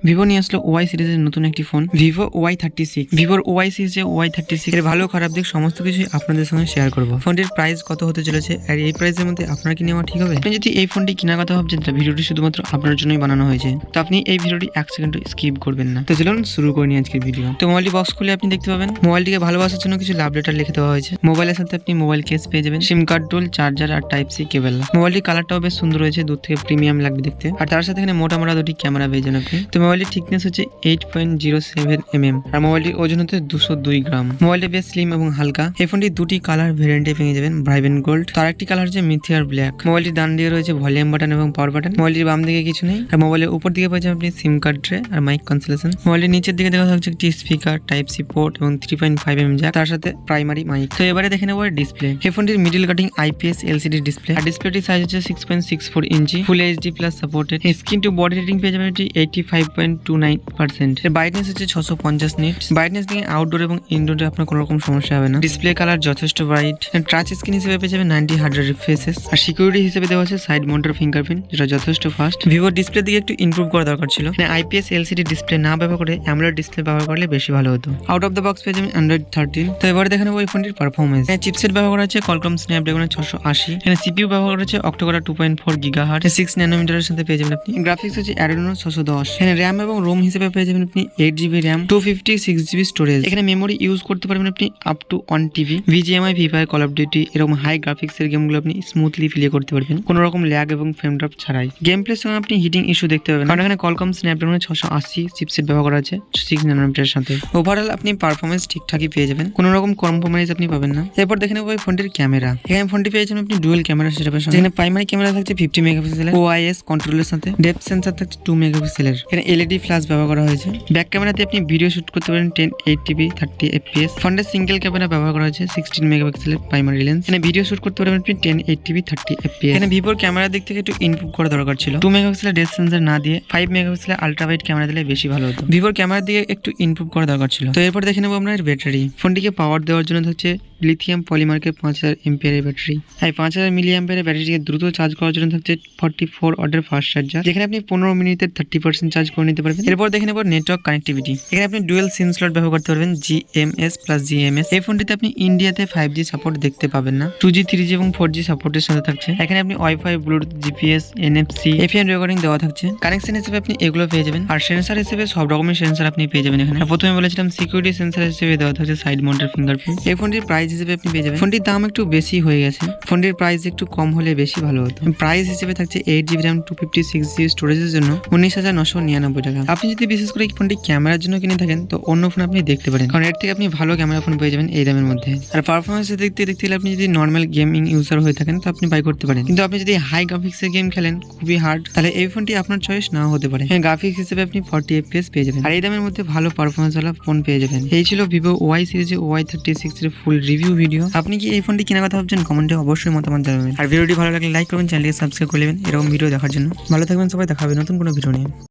Vivo নিয়ে আসলো Y সিরিজের নতুন একটি ফোন ভিভো y36। ভিভোর ওয়াই সিরিজে y36 এর ভালো খারাপ দিক সমস্ত কিছুই আপনাদের সঙ্গে শেয়ার করব। ফোনটির প্রাইস কত হতে চলেছে আর এই প্রাইসের মধ্যে আপনার কি নেওয়া ঠিক হবে? আপনি যদি এই ফোনটি কেনার কথা ভাবছেন তাহলে ভিডিওটি শুধুমাত্র আপনার জন্যই বানানো হয়েছে, তো আপনি এই ভিডিওটি এক সেকেন্ড স্কিপ করবেন না। তো চলুন শুরু করে নিই আজকের ভিডিও। তো মোবাইলটি বক্স খুলে আপনি দেখতে পাবেন মোবাইলটিকে ভালোবাসার জন্য কিছু লাভ লেটার লিখে দেওয়া হয়েছে। মোবাইলের সাথে আপনি মোবাইল কেস পেয়ে যাবেন, সিম কার্ড টোল, চার্জার আর টাইপ সি কেবল। মোবাইলটির কালারটাও বেশ সুন্দর হয়েছে, দূর থেকে প্রিমিয়াম লাগবে দেখতে। আর তার সাথে এখানে মোটা দুটি ক্যামেরা পেয়ে যাবেন আপনি। তো মোবাইলটির থিকনেস হচ্ছে 8.07 mm আর মোবাইলটির ওজন হচ্ছে 202 গ্রাম। মোবাইলটি বেশ স্লিম এবং হালকা। এই ফোনটি দুটি কালার ভেরিয়েন্টে পেয়ে যাবেন, ব্রাইভেন গোল্ড, তার একটি কালার হচ্ছে মিথিয়ার ব্ল্যাক। মোবাইলটির ডান দিকে রয়েছে ভলিউম বাটন এবং পাওয়ার বাটন। মোবাইলটির বাম দিকে কিছু নেই। আর মোবাইলের উপর দিকে পেয়ে যাবেন আপনি সিম কার্ড ট্রে আর মাইক কনসোলেশন। মোবাইলের নিচের দিকে দেখা যাচ্ছে একটি স্পিকার, টাইপ সি পোর্ট এবং 3.5 mm জ্যাক, তার সাথে প্রাইমারি মাইক। তো এবারে দেখে নেব ডিসপ্লে। এই ফোনটির middle cutting IPS LCD display আর ডিসপ্লেটির সাইজ হচ্ছে 6.64 inch, full HD plus supported. Screen to body rating পেয়ে যাবেন এটি 85.29%। এর ব্রাইটনেস হচ্ছে 650 নিট। ব্রাইটনেস দিয়ে আউটডোর এবং ইনডোরে আপনার কোনো রকম সমস্যা হবে না। ডিসপ্লে কালার যথেষ্ট ব্রাইট। টাচ স্ক্রিন হিসেবে পেয়ে যাবেন 90 Hz রিফ্রেশেস আর সিকিউরিটি হিসেবে দেওয়া আছে সাইড মাউন্টেড ফিঙ্গারপ্রিন্ট, যেটা যথেষ্ট ফাস্ট। ভিভো ডিসপ্লে দিকে একটু ইমপ্রুভ করা দরকার ছিল। IPS LCD ডিসপ্লে না ব্যবহার করে অ্যামোলেড ডিসপ্লে ব্যবহার করলে বেশি ভালো হতো। আউট অফ দ্য বক্স পেয়ে যাবেন Android 13। তো এবারে দেখে নেব এই ফোনটির পারফরমেন্স। চিপসেট ব্যবহার করা হচ্ছে Qualcomm Snapdragon 680। এখানে CPU ব্যবহার করা হচ্ছে Octa-Core 2.4 GHz 6 ন্যানোমিটারের সাথে পেয়ে যাবেন আপনি। গ্রাফিক্স হচ্ছে Adreno 610। এখানে RAM এবং ROM হিসেবে পেয়ে যাবেন আপনি 8GB RAM, 256GB স্টোরেজ। এখানে মেমোরি ইউজ করতে পারবেন আপনি up to 1 TB। VGMI, Free Fire, Call of Duty এরকম হাই গ্রাফিক্সের গেমগুলো আপনি স্মুথলি প্লে করতে পারবেন কোনো রকম ল্যাগ এবং ফ্রেম ড্রপ ছাড়াই। গেম প্লের সঙ্গে আপনি হিটিং ইস্যু দেখতে পাবেন, কারণ এখানে Qualcomm Snapdragon 680 চিপসেট ব্যবহার করা আছে 6 ন্যানোমিটারের সাথে। ওভারঅল আপনি পারফরমেন্স ঠিকঠাকই পেয়ে যাবেন, কোনো রকম কম্প্রোমাইজ আপনি পাবেন না। এরপর দেখে নেব এই ফোনটির ক্যামেরা। এখানে ফোনটি পেয়ে যাবেন আপনি ডুয়াল ক্যামেরা সেটআপের সাথে। এখানে প্রাইমারি ক্যামেরা থাকছে 50 মেগাপিক্সেলের OIS কন্ট্রোলের সাথে। ডেপথ সেন্সর থাকছে 2 মেগাপিক্সেলের। এখানে LED ফ্ল্যাশ ব্যবহার করা হয়েছে। ব্যাক ক্যামেরাতে আপনি ভিডিও শুট করতে পারেন 1080p 30 fps। ফ্রন্টের সিঙ্গেল ক্যামেরা ব্যবহার করা হয়েছে 16 মেগাপিক্সেলের প্রাইমারি লেন্স। এখানে ভিডিও শুট করতে পারবেন আপনি 1080p 30 fps। এখানে ভিভোর ক্যামেরার দিক থেকে একটু ইমপ্রুভ করা দরকার ছিল। 2 মেগাপিক্সেলের ডেপথ সেন্সর না দিয়ে 5 মেগাপিক্সেলের আলট্রা ওয়াইড ক্যামেরা দিলে বেশি ভালো হতো। ভিভোর ক্যামেরার দিকে একটু ইমপ্রুভ করা দরকার ছিল। তো এরপর দেখে নেবো আমরা এর ব্যাটারি। ফোনটিকে পাওয়ার দেওয়ার জন্য হচ্ছে লিথিয়াম পলিমার্কের 5000 এমপিআর ব্যাটারি। এই 5000 মিলিঅ্যাম্পিয়ার ব্যাটারিকে দ্রুত চার্জ করার জন্য থাকছে 44 ওয়াটের ফাস্ট চার্জার, যেখানে আপনি 15 মিনিটে 30% চার্জ করে নিতে পারবেন। এরপর দেখে নেব নেটওয়ার্ক কানেক্টিভিটি। এখানে আপনি ডুয়াল সিম স্লট ব্যবহার করতে পারবেন GMS প্লাস GMS। এই ফোনটিতে আপনি ইন্ডিয়াতে 5G সাপোর্ট দেখতে পাবেন না, 2G 3G এবং 4G সাপোর্টের সাথে থাকছে। এখানে আপনি wifi, Bluetooth, GPS, NFC, FM recording দেওয়া থাকছে। কানেকশন হিসেবে আপনি এগুলো পেয়ে যাবেন। আর সেন্সর হিসেবে সব রকমের সেন্সর আপনি পেয়ে যাবেন এখানে। প্রথমে বলেছিলাম সিকিউরিটি সেন্সর হিসেবে দেওয়া থাকছে সাইড মাউন্টেড ফিঙ্গারপ্রিন্ট। এই ফোনটির প্রাইস হিসেবে আপনি পেয়ে যাবেন, ফোনটির দাম একটু বেশি হয়ে গেছে, ফোনটির প্রাইস একটু কম হলে বেশি ভালো হতো। প্রাইস হিসেবে থাকছে 8GB RAM 256GB স্টোরেজের জন্য 19,999 টাকা। আপনি যদি বিশেষ করে এই ফোনটি ক্যামেরার জন্য কিনে থাকেন তো অন্য ফোন আপনি দেখতে পারেন, কারণ এর থেকে আপনি ভালো ক্যামেরা ফোন পেয়ে যাবেন এই দামের মধ্যে। আর পারফরমেন্স দেখতে গেলে আপনি যদি নর্মাল গেমিং ইউজার হয়ে থাকেন তো আপনি বাই করতে পারেন, কিন্তু আপনি যদি হাই গ্রাফিক্সের গেম খেলেন খুবই হার্ড, তাহলে এই ফোনটি আপনার চয়েস নাও হতে পারে। গ্রাফিক্স হিসেবে আপনি 40 FPS পেয়ে যাবেন আর এই দামের মধ্যে ভালো পারফরমেন্স ওয়ালা ফোন পেয়ে যাবেন। এই ছিল ভিভো ওয়াই সিরিজে Y36 এর ফুল রিভিউ ভিডিও। আপনি কি এই ফোনটি কেনার কথা ভাবছেন? কমেন্টে অবশ্যই মতামত জানাবেন। আর ভিডিওটি ভালো লাগলে লাইক করবেন, চ্যানেলকে সাবস্ক্রাইব করে নেবেন এরকম ভিডিও দেখার জন্য। ভালো থাকবেন সবাই, দেখা হবে নতুন কোনো ভিডিও নিয়ে।